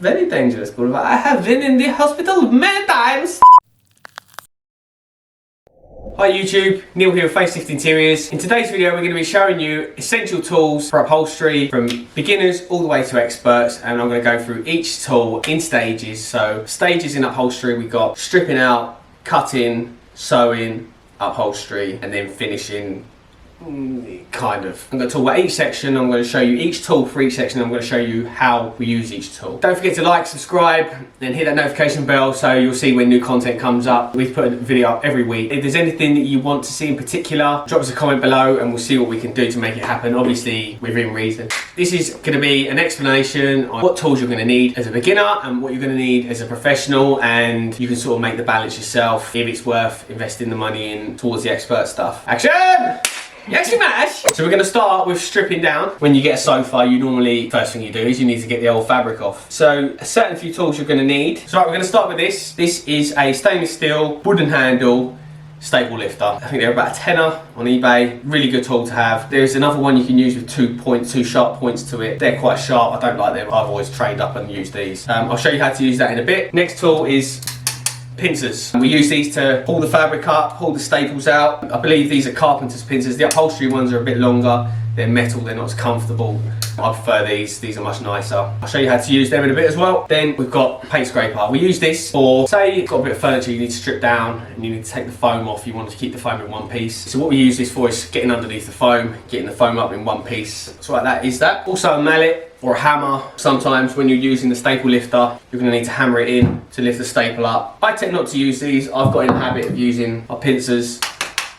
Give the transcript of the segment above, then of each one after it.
very dangerous. I have been in the hospital many times. Hi YouTube, Neil here with FaceliftInteriors. In today's video we're going to be showing you essential tools for upholstery from beginners all the way to experts, and I'm going to go through each tool in stages. So stages in upholstery, we've got stripping out, cutting, sewing, upholstery, and then finishing. Kind of. I'm going to talk about each section. I'm going to show you each tool for each section. I'm going to show you how we use each tool. Don't forget to like, subscribe, and hit that notification bell so you'll see when new content comes up. We put a video up every week. If there's anything that you want to see in particular, drop us a comment below and we'll see what we can do to make it happen, obviously within reason. This is going to be an explanation on what tools you're going to need as a beginner and what you're going to need as a professional, and you can sort of make the balance yourself if it's worth investing the money in towards the expert stuff. Action! Yes, you mash! So we're going to start with stripping down. When you get a sofa, you normally, first thing you do is you need to get the old fabric off. So a certain few tools you're going to need. So right, we're going to start with this. This is a stainless steel wooden handle staple lifter. I think they're about a tenner on eBay. Really good tool to have. There's another one you can use with two sharp points to it. They're quite sharp. I don't like them. I've always trained up and used these. I'll show you how to use that in a bit. Next tool is pincers. We use these to pull the fabric up, pull the staples out. I believe these are Carpenters Pincers. The upholstery ones are a bit longer. They're metal, they're not as comfortable. I prefer these are much nicer. I'll show you how to use them in a bit as well. Then we've got paint scraper. We use this for, say you've got a bit of furniture you need to strip down and you need to take the foam off, you want to keep the foam in one piece. So what we use this for is getting underneath the foam, getting the foam up in one piece. So like that is that. Also a mallet or a hammer. Sometimes when you're using the staple lifter, you're going to need to hammer it in to lift the staple up. I tend not to use these. I've got in the habit of using our pincers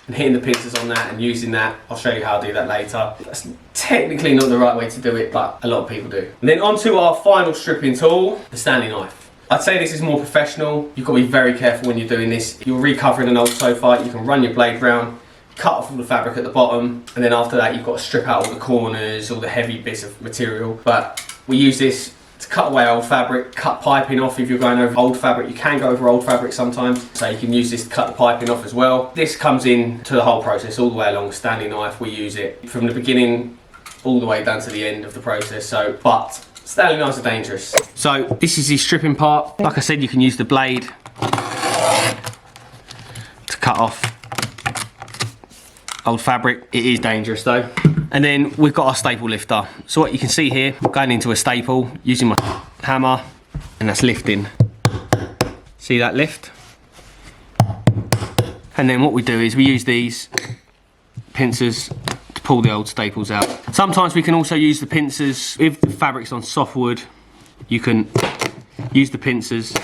and hitting the pincers on that and using that. I'll show you how to do that later. That's technically not the right way to do it, but a lot of people do. And then onto our final stripping tool, the Stanley Knife. I'd say this is more professional. You've got to be very careful when you're doing this. You're recovering an old sofa, you can run your blade round, cut off all the fabric at the bottom, and then after that you've got to strip out all the corners, all the heavy bits of material. But we use this to cut away old fabric, cut piping off. If you're going over old fabric, you can go over old fabric sometimes, so you can use this to cut the piping off as well. This comes in to the whole process all the way along. Stanley Knife, we use it from the beginning all the way down to the end of the process. So, but Stanley Knives are dangerous. So this is the stripping part. Like I said, you can use the blade to cut off old fabric. It is dangerous though. And then we've got our staple lifter. So what you can see here, I'm going into a staple using my hammer, and that's lifting. See that lift? And then what we do is we use these pincers to pull the old staples out. Sometimes we can also use the pincers, if the fabric's on softwood, you can use the pincers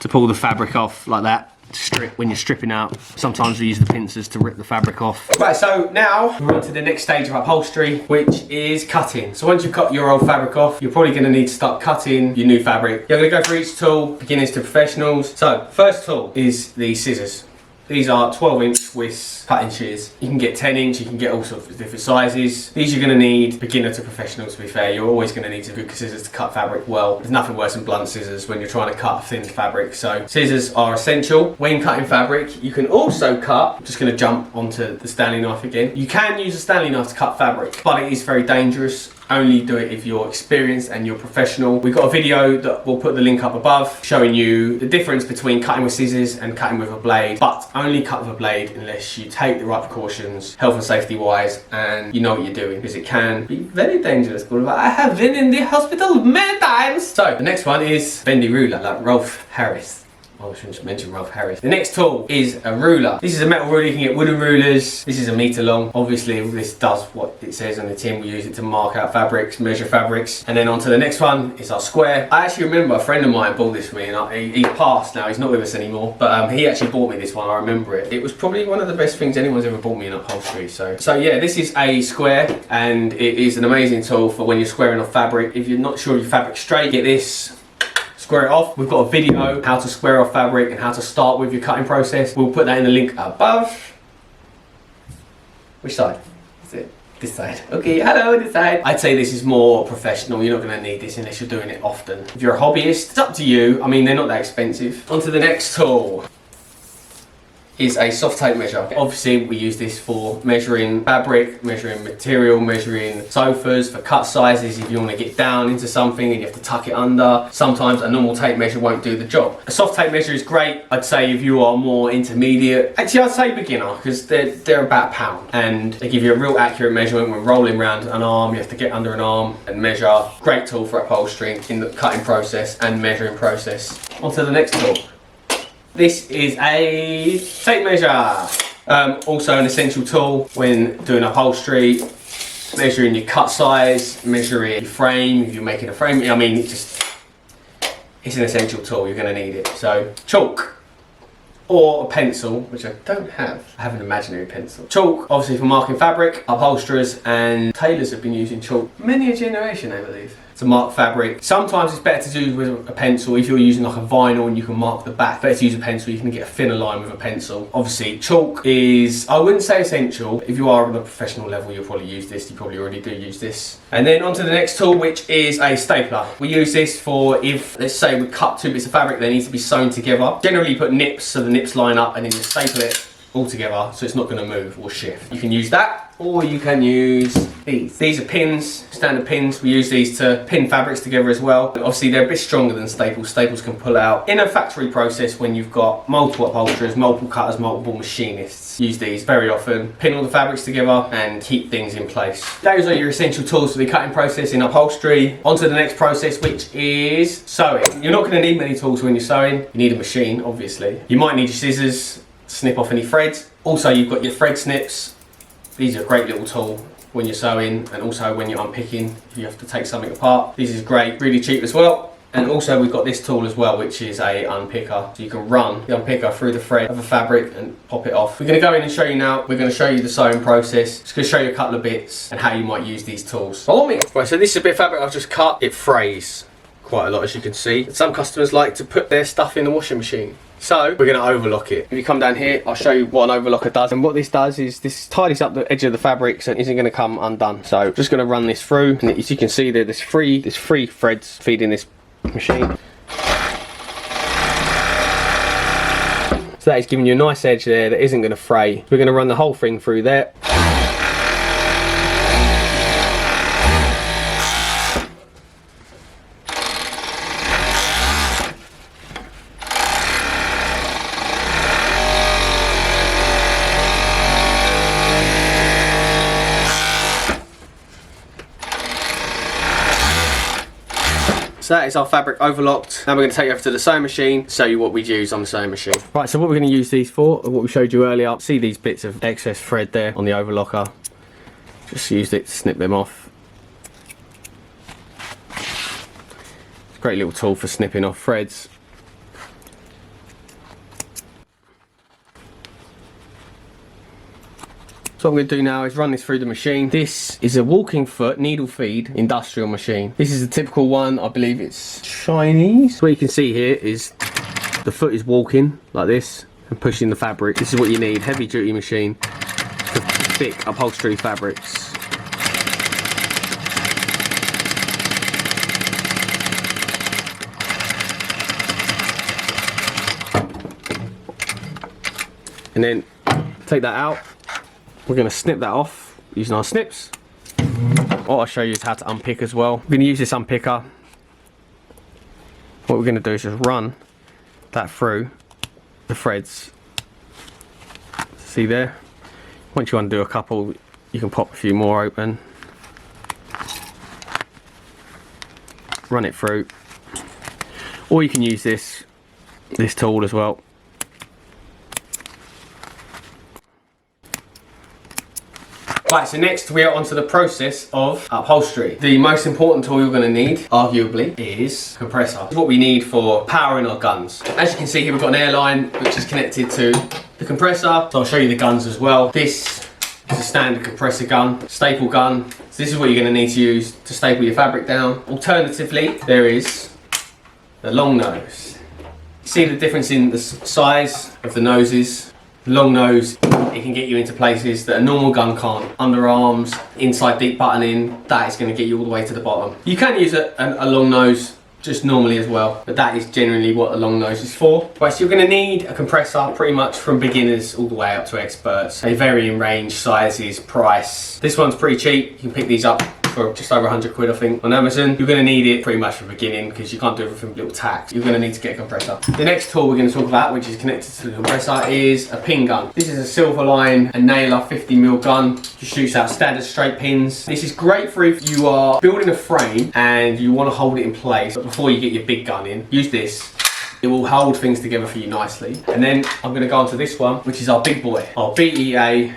to pull the fabric off like that. Strip when you're stripping out. Sometimes we use the pincers to rip the fabric off. Right, so now we're on to the next stage of upholstery, which is cutting. So once you've cut your old fabric off, you're probably going to need to start cutting your new fabric. You're going to go through each tool, beginners to professionals. So first tool is the scissors. These are 12-inch width cutting shears. You can get 10-inch, you can get all sorts of different sizes. These you're going to need beginner to professional, to be fair. You're always going to need some good scissors to cut fabric well. There's nothing worse than blunt scissors when you're trying to cut thin fabric. So scissors are essential. When cutting fabric, you can also cut, I'm just going to jump onto the Stanley Knife again. You can use a Stanley Knife to cut fabric, but it is very dangerous. Only do it if you're experienced and you're professional. We've got a video that we'll put the link up above showing you the difference between cutting with scissors and cutting with a blade, but only cut with a blade unless you take the right precautions, health and safety wise, and you know what you're doing, because it can be very dangerous. I have been in the hospital many times. So the next one is bendy ruler, like Rolf Harris. Oh, I shouldn't mention Rolf Harris. The next tool is a ruler. This is a metal ruler. You can get wooden rulers. This is a metre long. Obviously, this does what it says on the tin. We use it to mark out fabrics, measure fabrics. And then on to the next one is our square. I actually remember a friend of mine bought this for me, and he's passed now. He's not with us anymore. But he actually bought me this one. I remember it. It was probably one of the best things anyone's ever bought me in upholstery. So yeah, this is a square, and it is an amazing tool for when you're squaring off fabric. If you're not sure your fabric's straight, get this. Square it off. We've got a video how to square off fabric and how to start with your cutting process. We'll put that in the link above. Which side? Is it this side? Okay, hello, this side. I'd say this is more professional. You're not going to need this unless you're doing it often. If you're a hobbyist, it's up to you. I mean, they're not that expensive. On to the next tool. is a soft tape measure. Obviously we use this for measuring fabric, measuring material, measuring sofas, for cut sizes if you want to get down into something and you have to tuck it under. Sometimes a normal tape measure won't do the job. A soft tape measure is great, I'd say, if you are more intermediate. Actually I'd say beginner, because they're about £1 and they give you a real accurate measurement when rolling around an arm. You have to get under an arm and measure. Great tool for upholstery in the cutting process and measuring process. On to the next tool. This is a tape measure. Also an essential tool when doing upholstery, measuring your cut size, measuring your frame, if you're making a frame. I mean, it's an essential tool, you're gonna need it. So, chalk or a pencil, which I don't have. I have an imaginary pencil. Chalk, obviously for marking fabric. Upholsterers and tailors have been using chalk many a generation, I believe, to mark fabric. Sometimes it's better to do with a pencil. If you're using like a vinyl and you can mark the back, better to use a pencil. You can get a thinner line with a pencil. Obviously chalk is, I wouldn't say essential. If you are on a professional level, you'll probably use this. You probably already do use this. And then onto the next tool, which is a stapler. We use this for if, let's say we cut 2 bits of fabric, they need to be sewn together. Generally you put nips so the nips line up and then you staple it all together so it's not going to move or shift. You can use that, or you can use these. These are pins, standard pins. We use these to pin fabrics together as well. Obviously they're a bit stronger than staples. Staples can pull out. In a factory process, when you've got multiple upholsterers, multiple cutters, multiple machinists, use these very often. Pin all the fabrics together and keep things in place. Those are your essential tools for the cutting process in upholstery. On to the next process, which is sewing. You're not going to need many tools when you're sewing. You need a machine, obviously. You might need your scissors, snip off any threads. Also you've got your thread snips. These are a great little tool when you're sewing and also when you're unpicking, if you have to take something apart. This is great, really cheap as well. And also we've got this tool as well, which is a unpicker. So you can run the unpicker through the thread of a fabric and pop it off. We're going to go in and show you now. We're going to show you the sewing process. Just going to show you a couple of bits and how you might use these tools. Follow me. Right, so this is a bit of fabric I've just cut. It frays quite a lot, as you can see. Some customers like to put their stuff in the washing machine. So we're going to overlock it. If you come down here, I'll show you what an overlocker does. And what this does is this tidies up the edge of the fabric so it isn't going to come undone. So just going to run this through, and as you can see there's three threads feeding this machine. So that is giving you a nice edge there that isn't going to fray. We're going to run the whole thing through there. So that is our fabric overlocked. Now we're going to take you over to the sewing machine, show you what we use on the sewing machine. Right, so what we're going to use these for, what we showed you earlier. See these bits of excess thread there on the overlocker. Just used it to snip them off. It's a great little tool for snipping off threads. So what I'm going to do now is run this through the machine. This is a walking foot needle feed industrial machine. This is a typical one, I believe it's Chinese. So what you can see here is the foot is walking like this and pushing the fabric. This is what you need, heavy duty machine for thick upholstery fabrics. And then take that out. We're going to snip that off using our snips. What I'll show you is how to unpick as well. We're going to use this unpicker. What we're going to do is just run that through the threads. See there? Once you undo a couple, you can pop a few more open. Run it through. Or you can use this tool as well. Right, so next we are onto the process of upholstery. The most important tool you're going to need, arguably, is compressor. It's what we need for powering our guns. As you can see here, we've got an air line which is connected to the compressor. So I'll show you the guns as well. This is a standard compressor gun, staple gun. So this is what you're going to need to use to staple your fabric down. Alternatively, there is the long nose. See the difference in the size of the noses? Long nose, it can get you into places that a normal gun can't. Underarms, inside deep buttoning, that is going to get you all the way to the bottom. You can use a long nose just normally as well, but that is generally what the long nose is for. Right, so you're going to need a compressor pretty much from beginners all the way up to experts. They vary in range, sizes, price. This one's pretty cheap. You can pick these up for just over 100 quid I think on Amazon. You're going to need it pretty much from the beginning because you can't do everything with little tacks. You're going to need to get a compressor. The next tool we're going to talk about, which is connected to the compressor, is a pin gun. This is a silver line, a nailer 50mm gun. Just shoots out standard straight pins. This is great for if you are building a frame and you want to hold it in place, but before you get your big gun in, use this. It will hold things together for you nicely. And then I'm going to go on to this one, which is our big boy, our BEA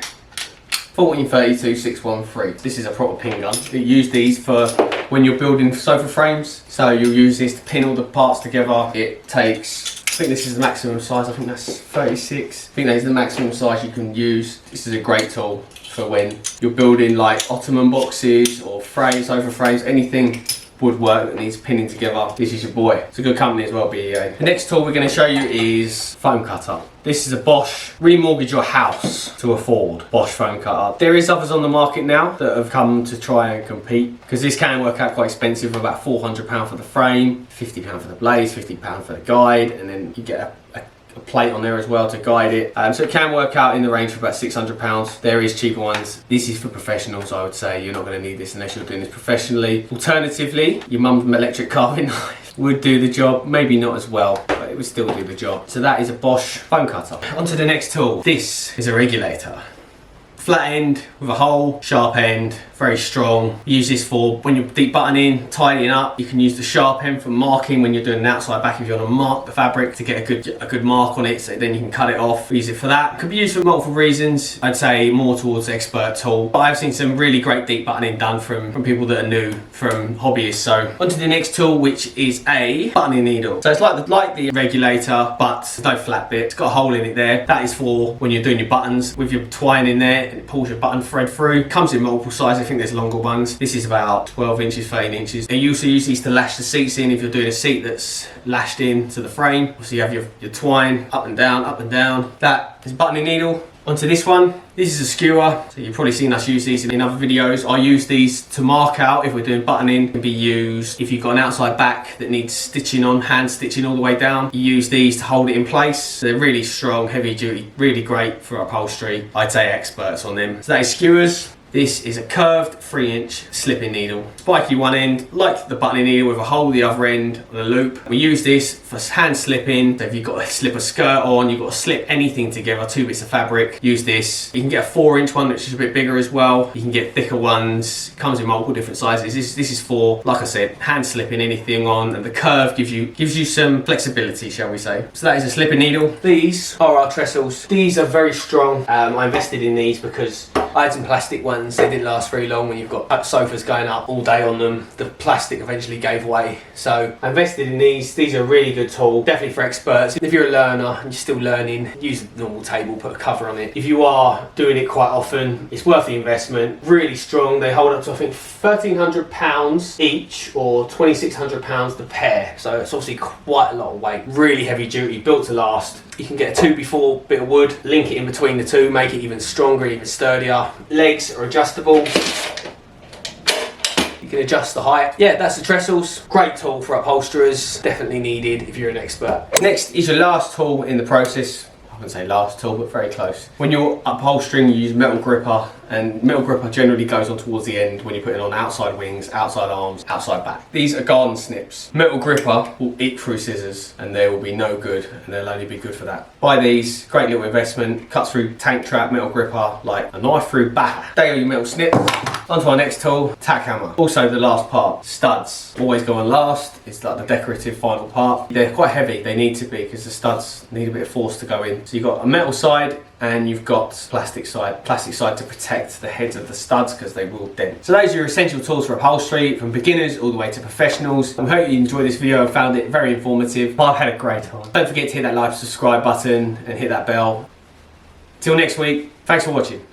1432-613. This is a proper pin gun. You use these for when you're building sofa frames. So you'll use this to pin all the parts together. It takes, I think this is the maximum size. I think that's 36. I think that is the maximum size you can use. This is a great tool for when you're building like ottoman boxes or frames, sofa frames, anything woodwork that needs pinning together. This is your boy. It's a good company as well, BEA. The next tool we're going to show you is foam cutter. This is a Bosch remortgage your house to afford Bosch foam cutter. There is others on the market now that have come to try and compete because this can work out quite expensive for about £400 for the frame, £50 for the blades, £50 for the guide, and then you get a plate on there as well to guide it. So it can work out in the range for about £600. There is cheaper ones. This is for professionals, I would say. You're not going to need this unless you're doing this professionally. Alternatively, your mum's electric carving knife would do the job. Maybe not as well, but it would still do the job. So that is a Bosch foam cutter. On to the next tool. This is a regulator. Flat end with a hole, sharp end, very strong. Use this for when you're deep buttoning, tidying up. You can use the sharp end for marking when you're doing an outside back if you want to mark the fabric to get a good mark on it, so then you can cut it off. Use it for that. Could be used for multiple reasons. I'd say more towards the expert tool, but I've seen some really great deep buttoning done from people that are new, from hobbyists. So onto the next tool, which is a buttoning needle. So it's like the regulator, but there's no flat bit. It's got a hole in it there. That is for when you're doing your buttons with your twine in there. It pulls your button thread through. Comes in multiple sizes. I think there's longer ones. This is about 12 inches, 13 inches. And you also use these to lash the seats in if you're doing a seat that's lashed in to the frame. So you have your twine up and down, up and down. That is a buttoning needle. Onto this one. This is a skewer. So you've probably seen us use these in other videos. I use these to mark out if we're doing buttoning. It can be used if you've got an outside back that needs stitching on, hand stitching all the way down. You use these to hold it in place. They're really strong, heavy duty, really great for upholstery. I'd say experts on them. So that is skewers. This is a curved 3-inch slipping needle. Spiky one end, like the buttoning needle with a hole at the other end on a loop. We use this for hand slipping. So if you've got to slip a skirt on, you've got to slip anything together, 2 bits of fabric, use this. You can get a 4-inch one, which is a bit bigger as well. You can get thicker ones. It comes in multiple different sizes. This is for, like I said, hand slipping anything on, and the curve gives you some flexibility, shall we say. So that is a slipping needle. These are our trestles. These are very strong. I invested in these because I had some plastic ones. They didn't last very long when you've got sofas going up all day on them. The plastic eventually gave way. So I invested in these. These are a really good tool, definitely for experts. If you're a learner and you're still learning, use a normal table, put a cover on it. If you are doing it quite often, it's worth the investment. Really strong. They hold up to I think £1,300 each or £2,600 the pair. So it's obviously quite a lot of weight. Really heavy duty, built to last. You can get a 2x4 bit of wood, link it in between the two, make it even stronger, even sturdier. Legs are adjustable. You can adjust the height. Yeah, that's the trestles. Great tool for upholsterers. Definitely needed if you're an expert. Next is your last tool in the process. I wouldn't say last tool, but very close. When you're upholstering, you use metal gripper, and metal gripper generally goes on towards the end when you're putting on outside wings, outside arms, outside back. These are garden snips. Metal gripper will eat through scissors and they will be no good, and they'll only be good for that. Buy these, great little investment. Cuts through tank trap, metal gripper like a knife through batter. They are your metal snips. On to our next tool, tack hammer. Also the last part, studs. Always go on last. It's like the decorative final part. They're quite heavy, they need to be, because the studs need a bit of force to go in. So you've got a metal side and you've got plastic side to protect the heads of the studs because they will dent. So those are your essential tools for upholstery, from beginners all the way to professionals. I hope you enjoyed this video and found it very informative. I've had a great time. Don't forget to hit that like, subscribe button and hit that bell. Till next week, thanks for watching.